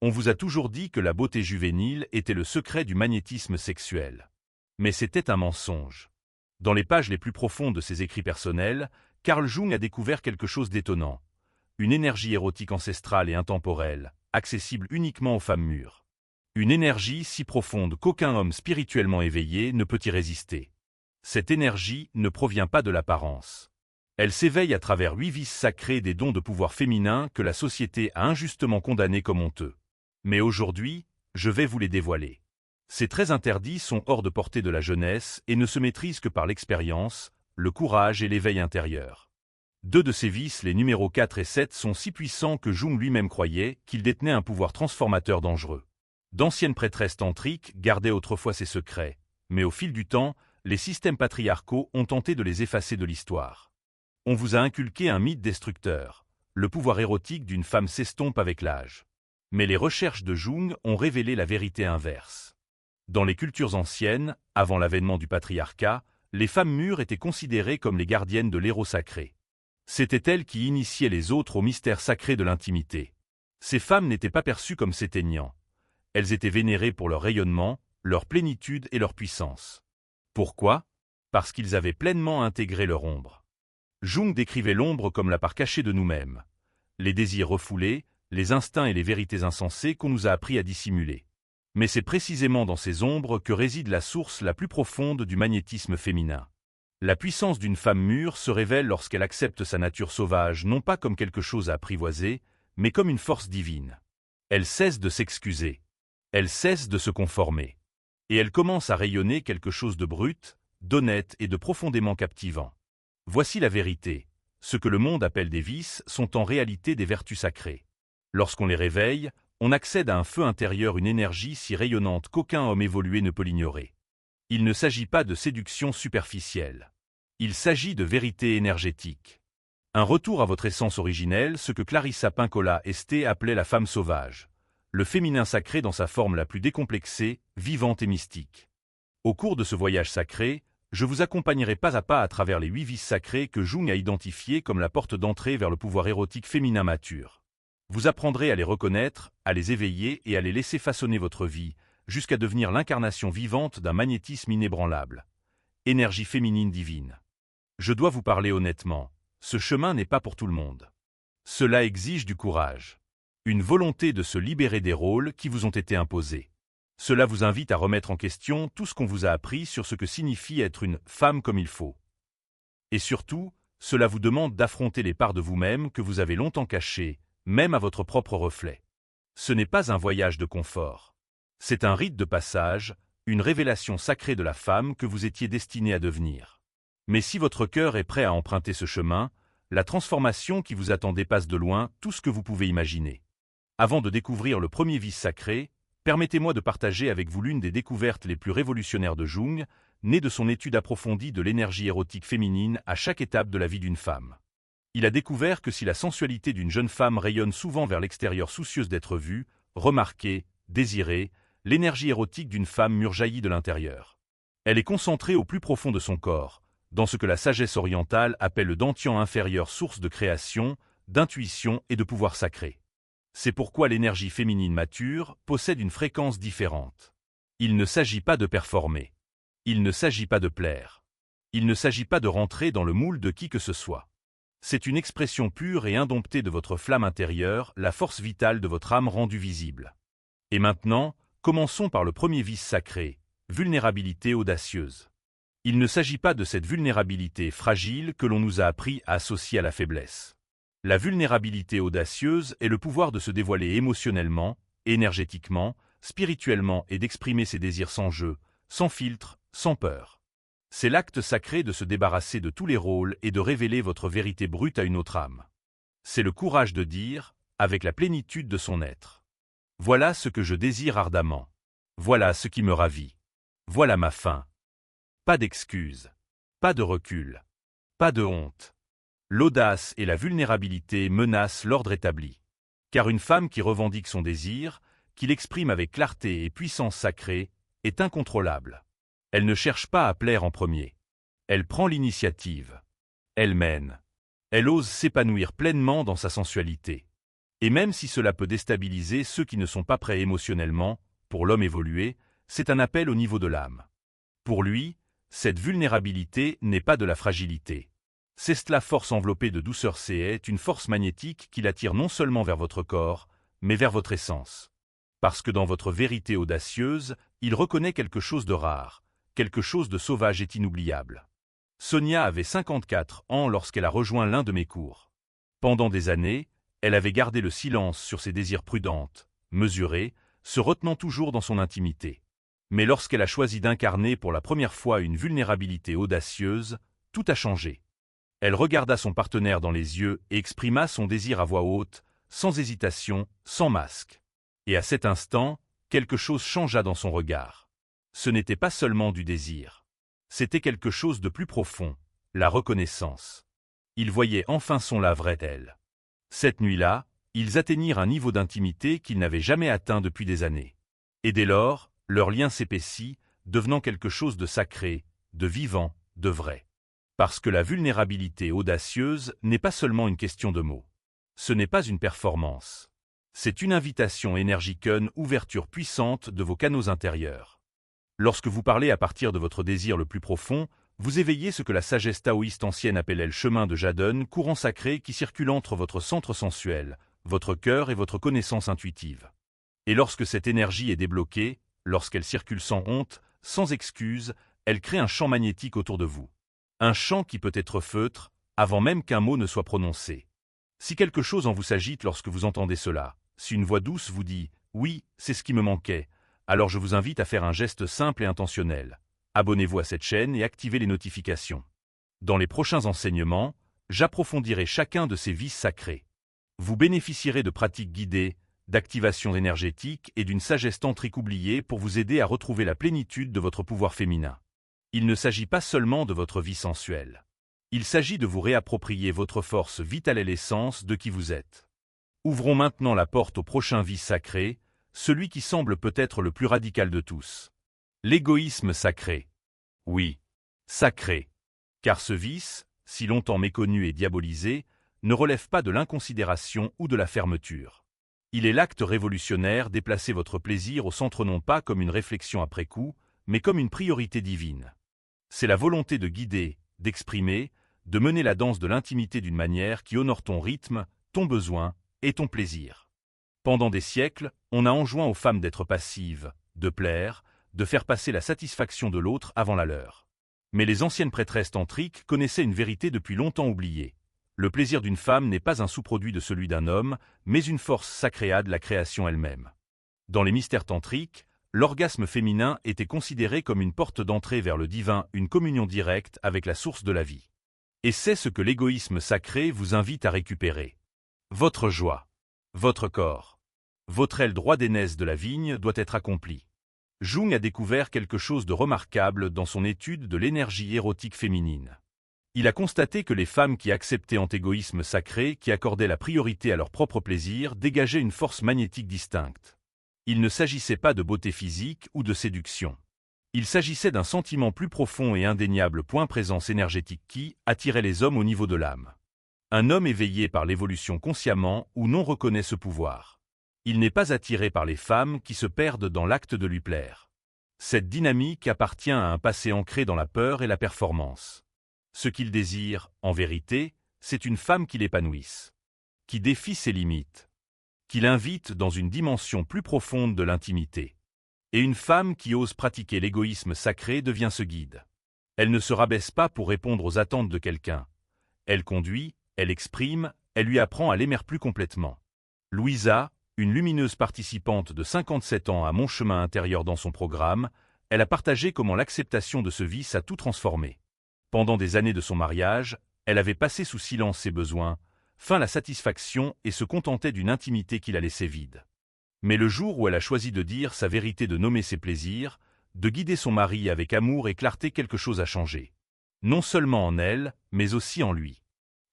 On vous a toujours dit que la beauté juvénile était le secret du magnétisme sexuel. Mais c'était un mensonge. Dans les pages les plus profondes de ses écrits personnels, Carl Jung a découvert quelque chose d'étonnant. Une énergie érotique ancestrale et intemporelle, accessible uniquement aux femmes mûres. Une énergie si profonde qu'aucun homme spirituellement éveillé ne peut y résister. Cette énergie ne provient pas de l'apparence. Elle s'éveille à travers 8 vices sacrés des dons de pouvoir féminin que la société a injustement condamnés comme honteux. Mais aujourd'hui, je vais vous les dévoiler. Ces traits interdits sont hors de portée de la jeunesse et ne se maîtrisent que par l'expérience, le courage et l'éveil intérieur. 2 de ces vices, les numéros 4 et 7, sont si puissants que Jung lui-même croyait qu'ils détenaient un pouvoir transformateur dangereux. D'anciennes prêtresses tantriques gardaient autrefois ces secrets, mais au fil du temps, les systèmes patriarcaux ont tenté de les effacer de l'histoire. On vous a inculqué un mythe destructeur. Le pouvoir érotique d'une femme s'estompe avec l'âge. Mais les recherches de Jung ont révélé la vérité inverse. Dans les cultures anciennes, avant l'avènement du patriarcat, les femmes mûres étaient considérées comme les gardiennes de l'héros sacré. C'étaient elles qui initiaient les autres au mystère sacré de l'intimité. Ces femmes n'étaient pas perçues comme s'éteignant. Elles étaient vénérées pour leur rayonnement, leur plénitude et leur puissance. Pourquoi? Parce qu'ils avaient pleinement intégré leur ombre. Jung décrivait l'ombre comme la part cachée de nous-mêmes. Les désirs refoulés, les instincts et les vérités insensées qu'on nous a appris à dissimuler. Mais c'est précisément dans ces ombres que réside la source la plus profonde du magnétisme féminin. La puissance d'une femme mûre se révèle lorsqu'elle accepte sa nature sauvage non pas comme quelque chose à apprivoiser, mais comme une force divine. Elle cesse de s'excuser. Elle cesse de se conformer. Et elle commence à rayonner quelque chose de brut, d'honnête et de profondément captivant. Voici la vérité. Ce que le monde appelle des vices sont en réalité des vertus sacrées. Lorsqu'on les réveille, on accède à un feu intérieur, une énergie si rayonnante qu'aucun homme évolué ne peut l'ignorer. Il ne s'agit pas de séduction superficielle. Il s'agit de vérité énergétique. Un retour à votre essence originelle, ce que Clarissa Pinkola Esté appelait la femme sauvage. Le féminin sacré dans sa forme la plus décomplexée, vivante et mystique. Au cours de ce voyage sacré, je vous accompagnerai pas à pas à travers les 8 vices sacrés que Jung a identifiés comme la porte d'entrée vers le pouvoir érotique féminin mature. Vous apprendrez à les reconnaître, à les éveiller et à les laisser façonner votre vie, jusqu'à devenir l'incarnation vivante d'un magnétisme inébranlable. Énergie féminine divine. Je dois vous parler honnêtement, ce chemin n'est pas pour tout le monde. Cela exige du courage. Une volonté de se libérer des rôles qui vous ont été imposés. Cela vous invite à remettre en question tout ce qu'on vous a appris sur ce que signifie être une femme comme il faut. Et surtout, cela vous demande d'affronter les parts de vous-même que vous avez longtemps cachées, même à votre propre reflet. Ce n'est pas un voyage de confort. C'est un rite de passage, une révélation sacrée de la femme que vous étiez destinée à devenir. Mais si votre cœur est prêt à emprunter ce chemin, la transformation qui vous attend dépasse de loin tout ce que vous pouvez imaginer. Avant de découvrir le premier vice sacré, permettez-moi de partager avec vous l'une des découvertes les plus révolutionnaires de Jung, née de son étude approfondie de l'énergie érotique féminine à chaque étape de la vie d'une femme. Il a découvert que si la sensualité d'une jeune femme rayonne souvent vers l'extérieur soucieuse d'être vue, remarquée, désirée, l'énergie érotique d'une femme mûre jaillit de l'intérieur. Elle est concentrée au plus profond de son corps, dans ce que la sagesse orientale appelle le dantian inférieur, source de création, d'intuition et de pouvoir sacré. C'est pourquoi l'énergie féminine mature possède une fréquence différente. Il ne s'agit pas de performer. Il ne s'agit pas de plaire. Il ne s'agit pas de rentrer dans le moule de qui que ce soit. C'est une expression pure et indomptée de votre flamme intérieure, la force vitale de votre âme rendue visible. Et maintenant, commençons par le premier vice sacré, vulnérabilité audacieuse. Il ne s'agit pas de cette vulnérabilité fragile que l'on nous a appris à associer à la faiblesse. La vulnérabilité audacieuse est le pouvoir de se dévoiler émotionnellement, énergétiquement, spirituellement et d'exprimer ses désirs sans jeu, sans filtre, sans peur. C'est l'acte sacré de se débarrasser de tous les rôles et de révéler votre vérité brute à une autre âme. C'est le courage de dire, avec la plénitude de son être. Voilà ce que je désire ardemment. Voilà ce qui me ravit. Voilà ma fin. Pas d'excuses. Pas de recul. Pas de honte. L'audace et la vulnérabilité menacent l'ordre établi. Car une femme qui revendique son désir, qui l'exprime avec clarté et puissance sacrée, est incontrôlable. Elle ne cherche pas à plaire en premier. Elle prend l'initiative. Elle mène. Elle ose s'épanouir pleinement dans sa sensualité. Et même si cela peut déstabiliser ceux qui ne sont pas prêts émotionnellement, pour l'homme évolué, c'est un appel au niveau de l'âme. Pour lui, cette vulnérabilité n'est pas de la fragilité. C'est la force enveloppée de douceur, c'est une force magnétique qui l'attire non seulement vers votre corps, mais vers votre essence. Parce que dans votre vérité audacieuse, il reconnaît quelque chose de rare, quelque chose de sauvage et inoubliable. Sonia avait 54 ans lorsqu'elle a rejoint l'un de mes cours. Pendant des années, elle avait gardé le silence sur ses désirs prudentes, mesurés, se retenant toujours dans son intimité. Mais lorsqu'elle a choisi d'incarner pour la première fois une vulnérabilité audacieuse, tout a changé. Elle regarda son partenaire dans les yeux et exprima son désir à voix haute, sans hésitation, sans masque. Et à cet instant, quelque chose changea dans son regard. Ce n'était pas seulement du désir. C'était quelque chose de plus profond, la reconnaissance. Il voyait enfin la vraie elle. Cette nuit-là, ils atteignirent un niveau d'intimité qu'ils n'avaient jamais atteint depuis des années. Et dès lors, leur lien s'épaissit, devenant quelque chose de sacré, de vivant, de vrai. Parce que la vulnérabilité audacieuse n'est pas seulement une question de mots. Ce n'est pas une performance. C'est une invitation énergique, une ouverture puissante de vos canaux intérieurs. Lorsque vous parlez à partir de votre désir le plus profond, vous éveillez ce que la sagesse taoïste ancienne appelait le chemin de Jaden, courant sacré qui circule entre votre centre sensuel, votre cœur et votre connaissance intuitive. Et lorsque cette énergie est débloquée, lorsqu'elle circule sans honte, sans excuse, elle crée un champ magnétique autour de vous. Un champ qui peut être feutre, avant même qu'un mot ne soit prononcé. Si quelque chose en vous s'agite lorsque vous entendez cela, si une voix douce vous dit « Oui, c'est ce qui me manquait », alors je vous invite à faire un geste simple et intentionnel. Abonnez-vous à cette chaîne et activez les notifications. Dans les prochains enseignements, j'approfondirai chacun de ces vices sacrés. Vous bénéficierez de pratiques guidées, d'activation énergétique et d'une sagesse tantrique oubliée pour vous aider à retrouver la plénitude de votre pouvoir féminin. Il ne s'agit pas seulement de votre vie sensuelle. Il s'agit de vous réapproprier votre force vitale et l'essence de qui vous êtes. Ouvrons maintenant la porte au prochain vice sacré, celui qui semble peut-être le plus radical de tous. L'égoïsme sacré. Oui, sacré. Car ce vice, si longtemps méconnu et diabolisé, ne relève pas de l'inconsidération ou de la fermeture. Il est l'acte révolutionnaire déplacer votre plaisir au centre non pas comme une réflexion après coup, mais comme une priorité divine. C'est la volonté de guider, d'exprimer, de mener la danse de l'intimité d'une manière qui honore ton rythme, ton besoin et ton plaisir. Pendant des siècles, on a enjoint aux femmes d'être passives, de plaire, de faire passer la satisfaction de l'autre avant la leur. Mais les anciennes prêtresses tantriques connaissaient une vérité depuis longtemps oubliée. Le plaisir d'une femme n'est pas un sous-produit de celui d'un homme, mais une force sacrée de la création elle-même. Dans les mystères tantriques, l'orgasme féminin était considéré comme une porte d'entrée vers le divin, une communion directe avec la source de la vie. Et c'est ce que l'égoïsme sacré vous invite à récupérer. Votre joie, votre corps, votre aile droit d'aînesse de la vigne doit être accomplie. Jung a découvert quelque chose de remarquable dans son étude de l'énergie érotique féminine. Il a constaté que les femmes qui acceptaient un égoïsme sacré, qui accordaient la priorité à leur propre plaisir, dégageaient une force magnétique distincte. Il ne s'agissait pas de beauté physique ou de séduction. Il s'agissait d'un sentiment plus profond et indéniable, présence énergétique qui attirait les hommes au niveau de l'âme. Un homme éveillé par l'évolution consciemment ou non reconnaît ce pouvoir. Il n'est pas attiré par les femmes qui se perdent dans l'acte de lui plaire. Cette dynamique appartient à un passé ancré dans la peur et la performance. Ce qu'il désire, en vérité, c'est une femme qui l'épanouisse, qui défie ses limites, qui l'invite dans une dimension plus profonde de l'intimité. Et une femme qui ose pratiquer l'égoïsme sacré devient ce guide. Elle ne se rabaisse pas pour répondre aux attentes de quelqu'un. Elle conduit, elle exprime, elle lui apprend à l'aimer plus complètement. Louisa, une lumineuse participante de 57 ans à Mon chemin intérieur dans son programme, elle a partagé comment l'acceptation de ce vice a tout transformé. Pendant des années de son mariage, elle avait passé sous silence ses besoins, feint la satisfaction et se contentait d'une intimité qui la laissait vide. Mais le jour où elle a choisi de dire sa vérité, de nommer ses plaisirs, de guider son mari avec amour et clarté, quelque chose a changé. Non seulement en elle, mais aussi en lui.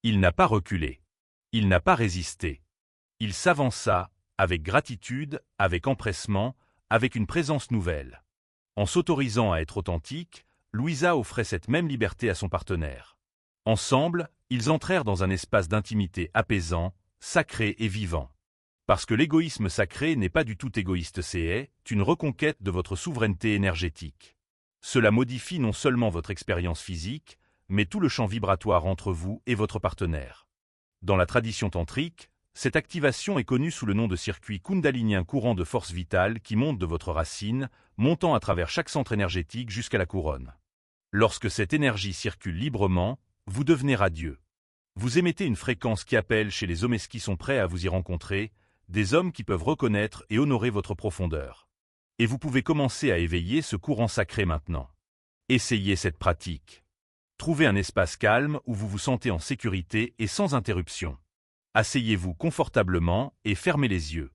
Il n'a pas reculé. Il n'a pas résisté. Il s'avança, avec gratitude, avec empressement, avec une présence nouvelle. En s'autorisant à être authentique, Louisa offrait cette même liberté à son partenaire. Ensemble, ils entrèrent dans un espace d'intimité apaisant, sacré et vivant. Parce que l'égoïsme sacré n'est pas du tout égoïste, c'est une reconquête de votre souveraineté énergétique. Cela modifie non seulement votre expérience physique, mais tout le champ vibratoire entre vous et votre partenaire. Dans la tradition tantrique, cette activation est connue sous le nom de circuit kundalinien, courant de force vitale qui monte de votre racine, montant à travers chaque centre énergétique jusqu'à la couronne. Lorsque cette énergie circule librement, vous devenez radieux. Vous émettez une fréquence qui appelle chez les hommes qui sont prêts à vous y rencontrer, des hommes qui peuvent reconnaître et honorer votre profondeur. Et vous pouvez commencer à éveiller ce courant sacré maintenant. Essayez cette pratique. Trouvez un espace calme où vous vous sentez en sécurité et sans interruption. Asseyez-vous confortablement et fermez les yeux.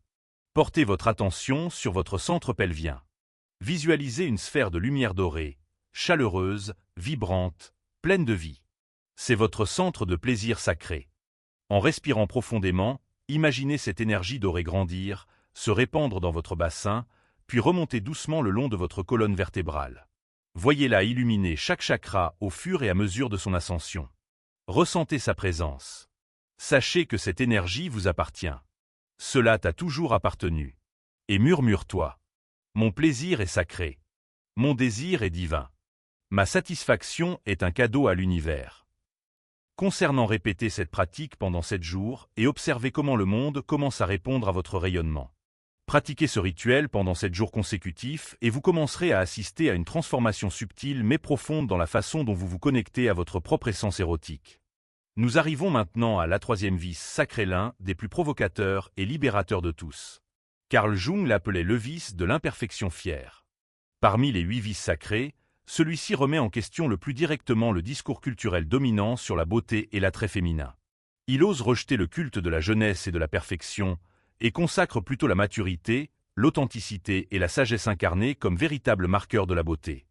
Portez votre attention sur votre centre pelvien. Visualisez une sphère de lumière dorée, chaleureuse, vibrante, pleine de vie. C'est votre centre de plaisir sacré. En respirant profondément, imaginez cette énergie dorée grandir, se répandre dans votre bassin, puis remonter doucement le long de votre colonne vertébrale. Voyez-la illuminer chaque chakra au fur et à mesure de son ascension. Ressentez sa présence. Sachez que cette énergie vous appartient. Cela t'a toujours appartenu. Et murmure-toi. Mon plaisir est sacré. Mon désir est divin. Ma satisfaction est un cadeau à l'univers. Concernant, répétez cette pratique pendant 7 jours et observez comment le monde commence à répondre à votre rayonnement. Pratiquez ce rituel pendant 7 jours consécutifs et vous commencerez à assister à une transformation subtile mais profonde dans la façon dont vous vous connectez à votre propre essence érotique. Nous arrivons maintenant à la 3e vice sacré, l'un des plus provocateurs et libérateurs de tous. Carl Jung l'appelait le vice de l'imperfection fière. Parmi les 8 vices sacrés, celui-ci remet en question le plus directement le discours culturel dominant sur la beauté et l'attrait féminin. Il ose rejeter le culte de la jeunesse et de la perfection, et consacre plutôt la maturité, l'authenticité et la sagesse incarnée comme véritables marqueurs de la beauté.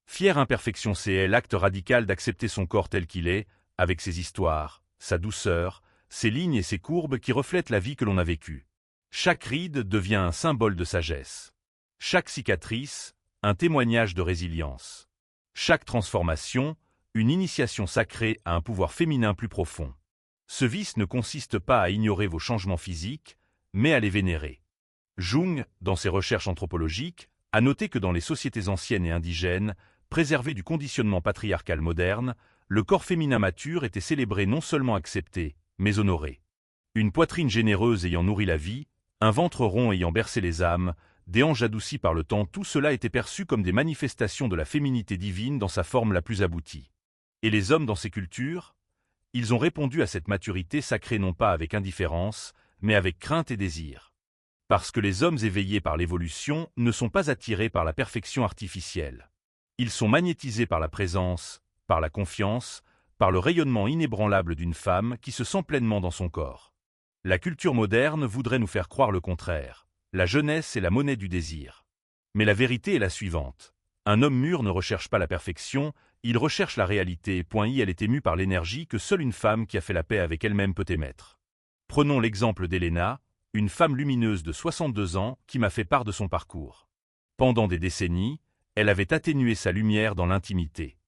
Fière imperfection, c'est l'acte radical d'accepter son corps tel qu'il est, avec ses histoires, sa douceur, ses lignes et ses courbes qui reflètent la vie que l'on a vécue. Chaque ride devient un symbole de sagesse. Chaque cicatrice, un témoignage de résilience. Chaque transformation, une initiation sacrée à un pouvoir féminin plus profond. Ce vice ne consiste pas à ignorer vos changements physiques, mais à les vénérer. Jung, dans ses recherches anthropologiques, a noté que dans les sociétés anciennes et indigènes, préservées du conditionnement patriarcal moderne, le corps féminin mature était célébré, non seulement accepté, mais honoré. Une poitrine généreuse ayant nourri la vie, un ventre rond ayant bercé les âmes, des hanches adoucies par le temps, tout cela était perçu comme des manifestations de la féminité divine dans sa forme la plus aboutie. Et les hommes dans ces cultures, ils ont répondu à cette maturité sacrée non pas avec indifférence, mais avec crainte et désir. Parce que les hommes éveillés par l'évolution ne sont pas attirés par la perfection artificielle. Ils sont magnétisés par la présence, par la confiance, par le rayonnement inébranlable d'une femme qui se sent pleinement dans son corps. La culture moderne voudrait nous faire croire le contraire. La jeunesse est la monnaie du désir. Mais la vérité est la suivante. Un homme mûr ne recherche pas la perfection, il recherche la réalité. Elle est émue par l'énergie que seule une femme qui a fait la paix avec elle-même peut émettre. Prenons l'exemple d'Elena, une femme lumineuse de 62 ans qui m'a fait part de son parcours. Pendant des décennies, elle avait atténué sa lumière dans l'intimité.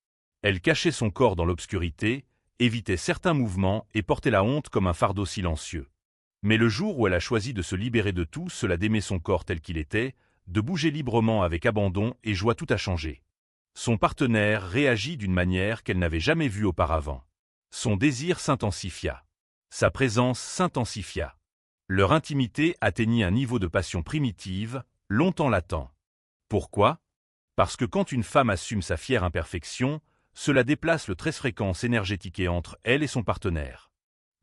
Elle cachait son corps dans l'obscurité, évitait certains mouvements et portait la honte comme un fardeau silencieux. Mais le jour où elle a choisi de se libérer de tout cela, d'aimer son corps tel qu'il était, de bouger librement avec abandon et joie, tout a changé. Son partenaire réagit d'une manière qu'elle n'avait jamais vue auparavant. Son désir s'intensifia. Sa présence s'intensifia. Leur intimité atteignit un niveau de passion primitive, longtemps latent. Pourquoi? Parce que quand une femme assume sa fière imperfection, cela déplace le trait fréquence énergétique entre elle et son partenaire.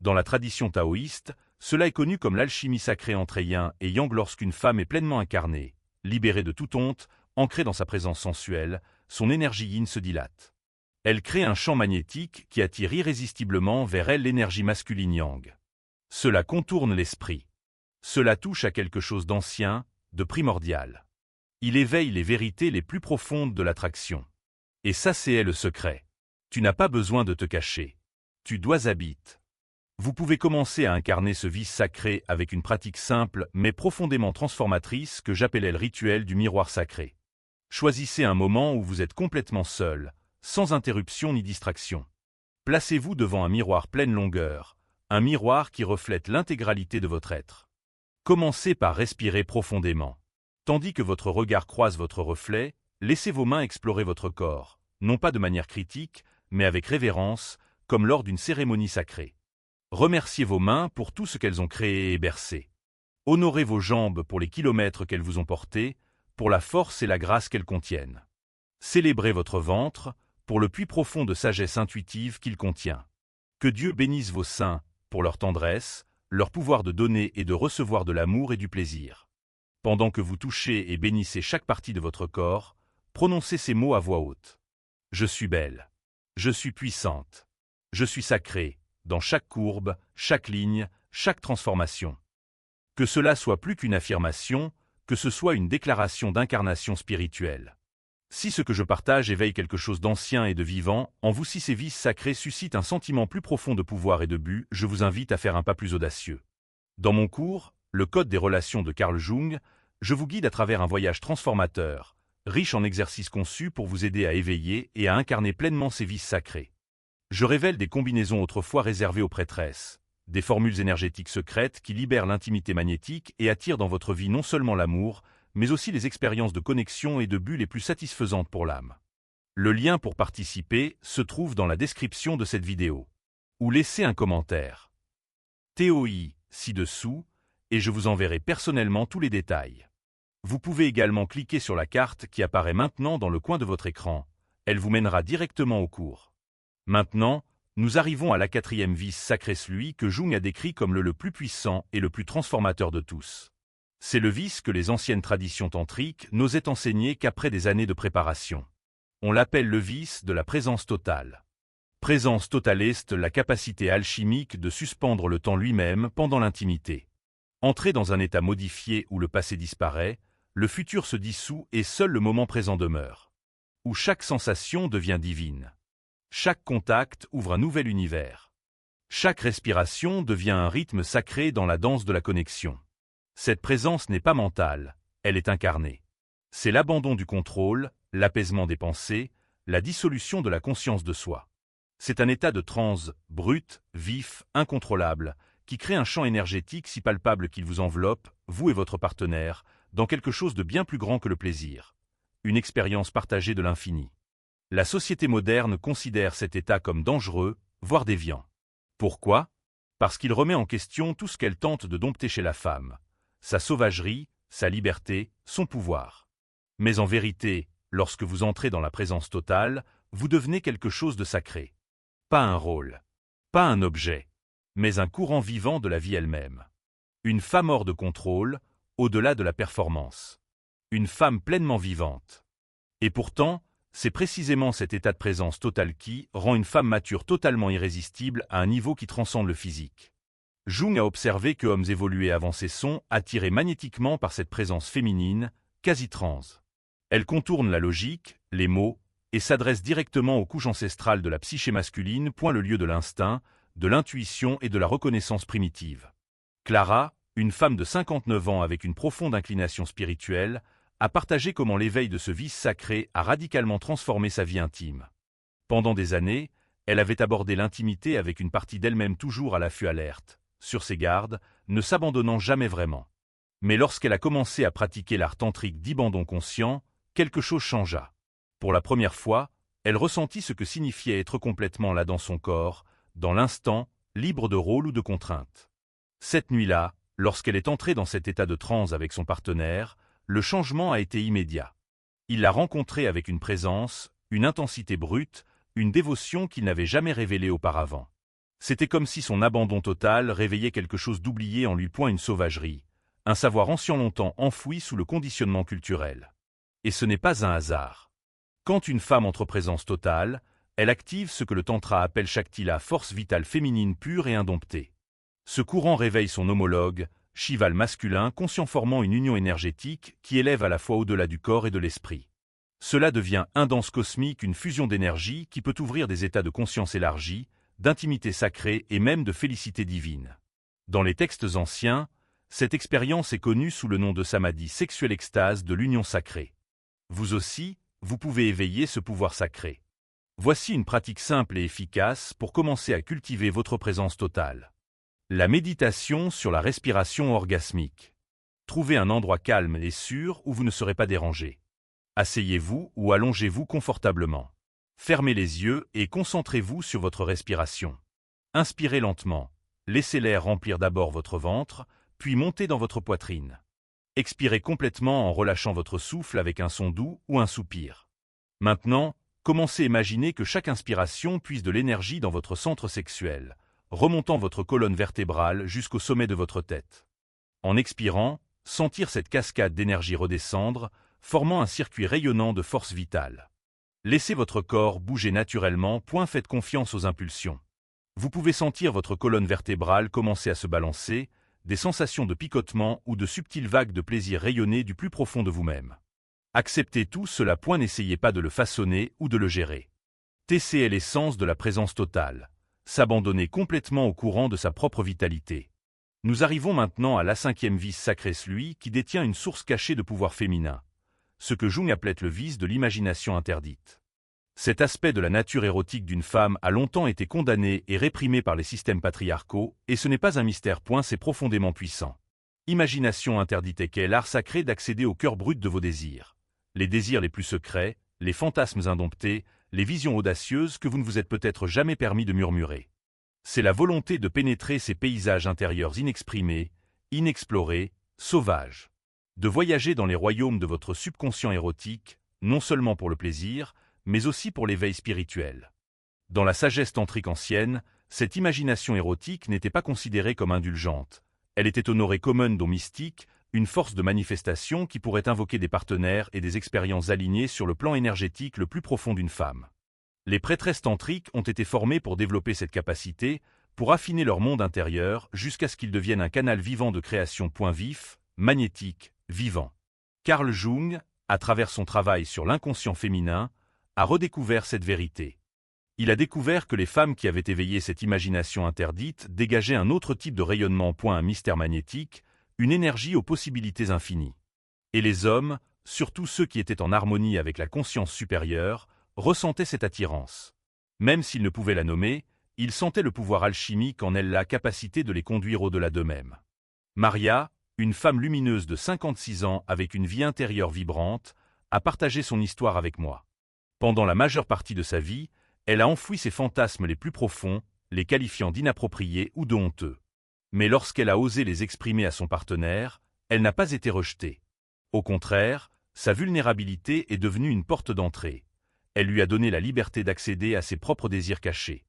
Dans la tradition taoïste, cela est connu comme l'alchimie sacrée entre yin et yang. Lorsqu'une femme est pleinement incarnée, libérée de toute honte, ancrée dans sa présence sensuelle, son énergie yin se dilate. Elle crée un champ magnétique qui attire irrésistiblement vers elle l'énergie masculine yang. Cela contourne l'esprit. Cela touche à quelque chose d'ancien, de primordial. Il éveille les vérités les plus profondes de l'attraction. Et ça, c'est le secret. Tu n'as pas besoin de te cacher. Tu dois habiter. Vous pouvez commencer à incarner ce vice sacré avec une pratique simple mais profondément transformatrice que j'appelais le rituel du miroir sacré. Choisissez un moment où vous êtes complètement seul, sans interruption ni distraction. Placez-vous devant un miroir pleine longueur, un miroir qui reflète l'intégralité de votre être. Commencez par respirer profondément. Tandis que votre regard croise votre reflet, laissez vos mains explorer votre corps, non pas de manière critique, mais avec révérence, comme lors d'une cérémonie sacrée. Remerciez vos mains pour tout ce qu'elles ont créé et bercé. Honorez vos jambes pour les kilomètres qu'elles vous ont portés, pour la force et la grâce qu'elles contiennent. Célébrez votre ventre, pour le puits profond de sagesse intuitive qu'il contient. Que Dieu bénisse vos seins, pour leur tendresse, leur pouvoir de donner et de recevoir de l'amour et du plaisir. Pendant que vous touchez et bénissez chaque partie de votre corps, prononcez ces mots à voix haute. Je suis belle. Je suis puissante. Je suis sacrée, dans chaque courbe, chaque ligne, chaque transformation. Que cela soit plus qu'une affirmation, que ce soit une déclaration d'incarnation spirituelle. Si ce que je partage éveille quelque chose d'ancien et de vivant, en vous si ces vices sacrés suscitent un sentiment plus profond de pouvoir et de but, je vous invite à faire un pas plus audacieux. Dans mon cours, le Code des relations de Carl Jung, je vous guide à travers un voyage transformateur, riche en exercices conçus pour vous aider à éveiller et à incarner pleinement ces vices sacrés. Je révèle des combinaisons autrefois réservées aux prêtresses, des formules énergétiques secrètes qui libèrent l'intimité magnétique et attirent dans votre vie non seulement l'amour, mais aussi les expériences de connexion et de bulle les plus satisfaisantes pour l'âme. Le lien pour participer se trouve dans la description de cette vidéo. Ou laissez un commentaire. TOI, ci-dessous, et je vous enverrai personnellement tous les détails. Vous pouvez également cliquer sur la carte qui apparaît maintenant dans le coin de votre écran. Elle vous mènera directement au cours. Maintenant, nous arrivons à la 4e vice sacré, celui que Jung a décrit comme le plus puissant et le plus transformateur de tous. C'est le vice que les anciennes traditions tantriques n'osaient enseigner qu'après des années de préparation. On l'appelle le vice de la présence totale. Présence totale est la capacité alchimique de suspendre le temps lui-même pendant l'intimité. Entrer dans un état modifié où le passé disparaît, le futur se dissout et seul le moment présent demeure. Où chaque sensation devient divine. Chaque contact ouvre un nouvel univers. Chaque respiration devient un rythme sacré dans la danse de la connexion. Cette présence n'est pas mentale, elle est incarnée. C'est l'abandon du contrôle, l'apaisement des pensées, la dissolution de la conscience de soi. C'est un état de transe, brut, vif, incontrôlable, qui crée un champ énergétique si palpable qu'il vous enveloppe, vous et votre partenaire, dans quelque chose de bien plus grand que le plaisir. Une expérience partagée de l'infini. La société moderne considère cet état comme dangereux, voire déviant. Pourquoi? Parce qu'il remet en question tout ce qu'elle tente de dompter chez la femme. Sa sauvagerie, sa liberté, son pouvoir. Mais en vérité, lorsque vous entrez dans la présence totale, vous devenez quelque chose de sacré. Pas un rôle, pas un objet, mais un courant vivant de la vie elle-même. Une femme hors de contrôle, au-delà de la performance. Une femme pleinement vivante. Et pourtant, c'est précisément cet état de présence totale qui rend une femme mature totalement irrésistible à un niveau qui transcende le physique. Jung a observé que hommes évolués avancés sont attirés magnétiquement par cette présence féminine, quasi trans. Elle contourne la logique, les mots, et s'adresse directement aux couches ancestrales de la psyché masculine, point le lieu de l'instinct, de l'intuition et de la reconnaissance primitive. Clara, une femme de 59 ans avec une profonde inclination spirituelle, a partagé comment l'éveil de ce vice sacré a radicalement transformé sa vie intime. Pendant des années, elle avait abordé l'intimité avec une partie d'elle-même toujours à l'affût alerte, sur ses gardes, ne s'abandonnant jamais vraiment. Mais lorsqu'elle a commencé à pratiquer l'art tantrique d'abandon conscient, quelque chose changea. Pour la première fois, elle ressentit ce que signifiait être complètement là dans son corps, dans l'instant, libre de rôle ou de contrainte. Cette nuit-là, lorsqu'elle est entrée dans cet état de transe avec son partenaire, le changement a été immédiat. Il l'a rencontrée avec une présence, une intensité brute, une dévotion qu'il n'avait jamais révélée auparavant. C'était comme si son abandon total réveillait quelque chose d'oublié en lui, point une sauvagerie, un savoir ancien longtemps enfoui sous le conditionnement culturel. Et ce n'est pas un hasard. Quand une femme entre présence totale, elle active ce que le tantra appelle Shakti, la force vitale féminine pure et indomptée. Ce courant réveille son homologue, Shiva le masculin, conscient, formant une union énergétique qui élève à la fois au-delà du corps et de l'esprit. Cela devient un danse cosmique, une fusion d'énergie qui peut ouvrir des états de conscience élargis, d'intimité sacrée et même de félicité divine. Dans les textes anciens, cette expérience est connue sous le nom de samadhi, sexuelle extase de l'union sacrée. Vous aussi, vous pouvez éveiller ce pouvoir sacré. Voici une pratique simple et efficace pour commencer à cultiver votre présence totale. La méditation sur la respiration orgasmique. Trouvez un endroit calme et sûr où vous ne serez pas dérangé. Asseyez-vous ou allongez-vous confortablement. Fermez les yeux et concentrez-vous sur votre respiration. Inspirez lentement. Laissez l'air remplir d'abord votre ventre, puis monter dans votre poitrine. Expirez complètement en relâchant votre souffle avec un son doux ou un soupir. Maintenant, commencez à imaginer que chaque inspiration puise de l'énergie dans votre centre sexuel, remontant votre colonne vertébrale jusqu'au sommet de votre tête. En expirant, sentir cette cascade d'énergie redescendre, formant un circuit rayonnant de force vitale. Laissez votre corps bouger naturellement, faites confiance aux impulsions. Vous pouvez sentir votre colonne vertébrale commencer à se balancer, des sensations de picotement ou de subtiles vagues de plaisir rayonner du plus profond de vous-même. Acceptez tout cela, n'essayez pas de le façonner ou de le gérer. TC est l'essence de la présence totale, s'abandonner complètement au courant de sa propre vitalité. Nous arrivons maintenant à la 5e vice sacrée, celui qui détient une source cachée de pouvoir féminin, ce que Jung appelait le vice de l'imagination interdite. Cet aspect de la nature érotique d'une femme a longtemps été condamné et réprimé par les systèmes patriarcaux, et ce n'est pas un mystère, c'est profondément puissant. Imagination interdite est l'art sacré d'accéder au cœur brut de vos désirs. Les désirs les plus secrets, les fantasmes indomptés, les visions audacieuses que vous ne vous êtes peut-être jamais permis de murmurer. C'est la volonté de pénétrer ces paysages intérieurs inexprimés, inexplorés, sauvages. De voyager dans les royaumes de votre subconscient érotique, non seulement pour le plaisir, mais aussi pour l'éveil spirituel. Dans la sagesse tantrique ancienne, cette imagination érotique n'était pas considérée comme indulgente. Elle était honorée comme un don mystique, une force de manifestation qui pourrait invoquer des partenaires et des expériences alignées sur le plan énergétique le plus profond d'une femme. Les prêtresses tantriques ont été formées pour développer cette capacité, pour affiner leur monde intérieur jusqu'à ce qu'il devienne un canal vivant de création vif, magnétique, vivant. Carl Jung, à travers son travail sur l'inconscient féminin, a redécouvert cette vérité. Il a découvert que les femmes qui avaient éveillé cette imagination interdite dégageaient un autre type de rayonnement, un mystère magnétique, une énergie aux possibilités infinies. Et les hommes, surtout ceux qui étaient en harmonie avec la conscience supérieure, ressentaient cette attirance. Même s'ils ne pouvaient la nommer, ils sentaient le pouvoir alchimique en elle, la capacité de les conduire au-delà d'eux-mêmes. Maria, une femme lumineuse de 56 ans avec une vie intérieure vibrante, a partagé son histoire avec moi. Pendant la majeure partie de sa vie, elle a enfoui ses fantasmes les plus profonds, les qualifiant d'inappropriés ou de honteux. Mais lorsqu'elle a osé les exprimer à son partenaire, elle n'a pas été rejetée. Au contraire, sa vulnérabilité est devenue une porte d'entrée. Elle lui a donné la liberté d'accéder à ses propres désirs cachés.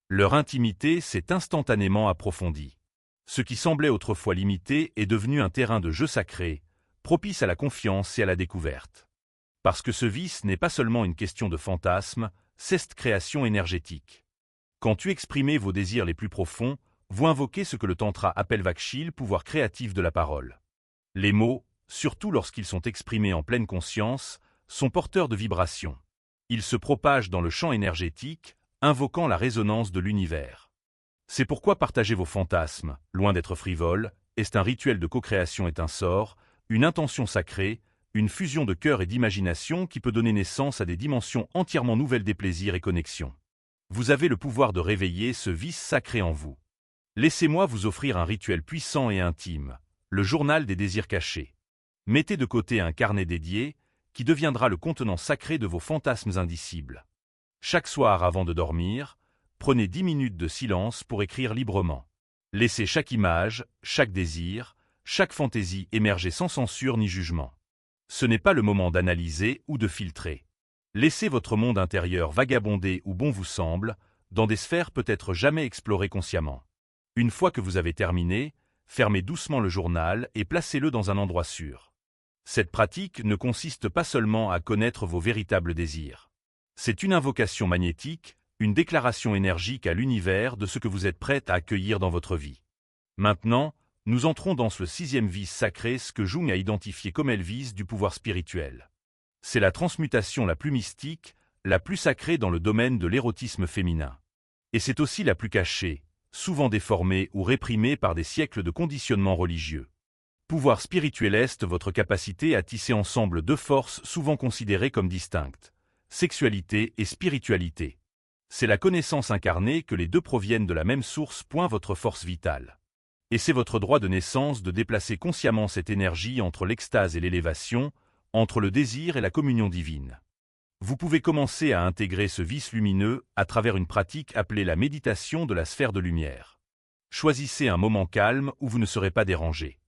Leur intimité s'est instantanément approfondie. Ce qui semblait autrefois limité est devenu un terrain de jeu sacré, propice à la confiance et à la découverte. Parce que ce vice n'est pas seulement une question de fantasme, c'est cette création énergétique. Quand tu exprimez vos désirs les plus profonds, vous invoquez ce que le tantra appelle vakshil, pouvoir créatif de la parole. Les mots, surtout lorsqu'ils sont exprimés en pleine conscience, sont porteurs de vibrations. Ils se propagent dans le champ énergétique, invoquant la résonance de l'univers. C'est pourquoi partager vos fantasmes, loin d'être frivole, est un rituel de co-création, est un sort, une intention sacrée, une fusion de cœur et d'imagination qui peut donner naissance à des dimensions entièrement nouvelles des plaisirs et connexions. Vous avez le pouvoir de réveiller ce vice sacré en vous. Laissez-moi vous offrir un rituel puissant et intime, le journal des désirs cachés. Mettez de côté un carnet dédié, qui deviendra le contenant sacré de vos fantasmes indicibles. Chaque soir avant de dormir, prenez 10 minutes de silence pour écrire librement. Laissez chaque image, chaque désir, chaque fantaisie émerger sans censure ni jugement. Ce n'est pas le moment d'analyser ou de filtrer. Laissez votre monde intérieur vagabonder où bon vous semble, dans des sphères peut-être jamais explorées consciemment. Une fois que vous avez terminé, fermez doucement le journal et placez-le dans un endroit sûr. Cette pratique ne consiste pas seulement à connaître vos véritables désirs. C'est une invocation magnétique, une déclaration énergique à l'univers de ce que vous êtes prête à accueillir dans votre vie. Maintenant, nous entrons dans ce 6e vice sacré, ce que Jung a identifié comme le vice du pouvoir spirituel. C'est la transmutation la plus mystique, la plus sacrée dans le domaine de l'érotisme féminin. Et c'est aussi la plus cachée, souvent déformée ou réprimée par des siècles de conditionnement religieux. Pouvoir spirituel est votre capacité à tisser ensemble deux forces souvent considérées comme distinctes, sexualité et spiritualité. C'est la connaissance incarnée que les deux proviennent de la même source. Votre force vitale. Et c'est votre droit de naissance de déplacer consciemment cette énergie entre l'extase et l'élévation, entre le désir et la communion divine. Vous pouvez commencer à intégrer ce vice lumineux à travers une pratique appelée la méditation de la sphère de lumière. Choisissez un moment calme où vous ne serez pas dérangé.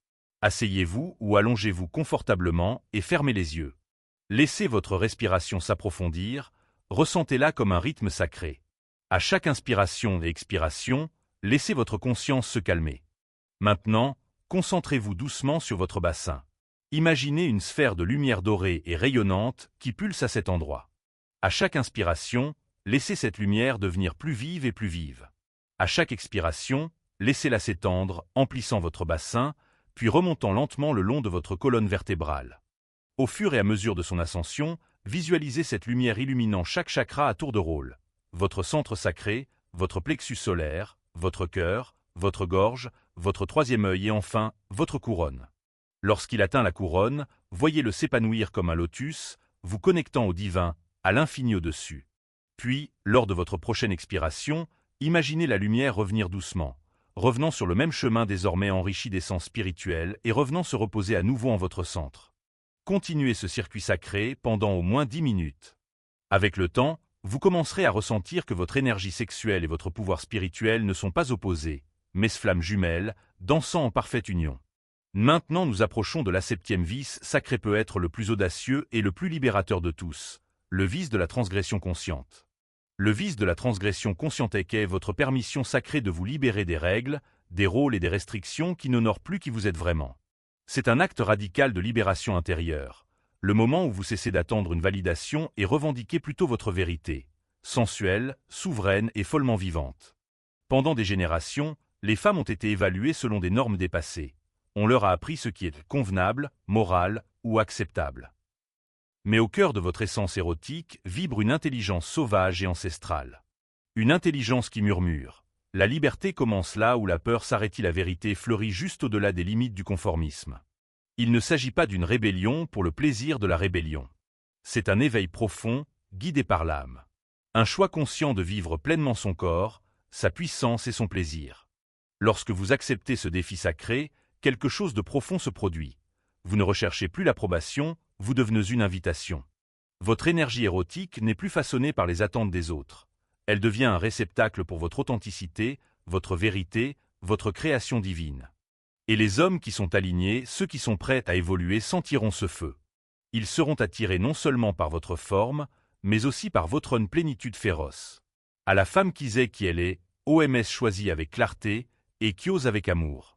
Asseyez-vous ou allongez-vous confortablement et fermez les yeux. Laissez votre respiration s'approfondir, ressentez-la comme un rythme sacré. À chaque inspiration et expiration, laissez votre conscience se calmer. Maintenant, concentrez-vous doucement sur votre bassin. Imaginez une sphère de lumière dorée et rayonnante qui pulse à cet endroit. À chaque inspiration, laissez cette lumière devenir plus vive et plus vive. À chaque expiration, laissez-la s'étendre, emplissant votre bassin, puis remontant lentement le long de votre colonne vertébrale. Au fur et à mesure de son ascension, visualisez cette lumière illuminant chaque chakra à tour de rôle. Votre centre sacré, votre plexus solaire, votre cœur, votre gorge, votre troisième œil et enfin, votre couronne. Lorsqu'il atteint la couronne, voyez-le s'épanouir comme un lotus, vous connectant au divin, à l'infini au-dessus. Puis, lors de votre prochaine expiration, imaginez la lumière revenir doucement, revenant sur le même chemin désormais enrichi d'essence spirituelle et revenant se reposer à nouveau en votre centre. Continuez ce circuit sacré pendant au moins 10 minutes. Avec le temps, vous commencerez à ressentir que votre énergie sexuelle et votre pouvoir spirituel ne sont pas opposés, mais flammes jumelles, dansant en parfaite union. Maintenant nous approchons de la 7e vice sacré peut être le plus audacieux et le plus libérateur de tous, le vice de la transgression consciente. Le vice de la transgression consciente est votre permission sacrée de vous libérer des règles, des rôles et des restrictions qui n'honorent plus qui vous êtes vraiment. C'est un acte radical de libération intérieure, le moment où vous cessez d'attendre une validation et revendiquez plutôt votre vérité, sensuelle, souveraine et follement vivante. Pendant des générations, les femmes ont été évaluées selon des normes dépassées. On leur a appris ce qui est convenable, moral ou acceptable. Mais au cœur de votre essence érotique vibre une intelligence sauvage et ancestrale. Une intelligence qui murmure. La liberté commence là où la peur s'arrête, la vérité fleurit juste au-delà des limites du conformisme. Il ne s'agit pas d'une rébellion pour le plaisir de la rébellion. C'est un éveil profond, guidé par l'âme. Un choix conscient de vivre pleinement son corps, sa puissance et son plaisir. Lorsque vous acceptez ce défi sacré, quelque chose de profond se produit. Vous ne recherchez plus l'approbation, vous devenez une invitation. Votre énergie érotique n'est plus façonnée par les attentes des autres. Elle devient un réceptacle pour votre authenticité, votre vérité, votre création divine. Et les hommes qui sont alignés, ceux qui sont prêts à évoluer sentiront ce feu. Ils seront attirés non seulement par votre forme, mais aussi par votre plénitude féroce. À la femme qui sait qui elle est, OMS choisit avec clarté et qui ose avec amour.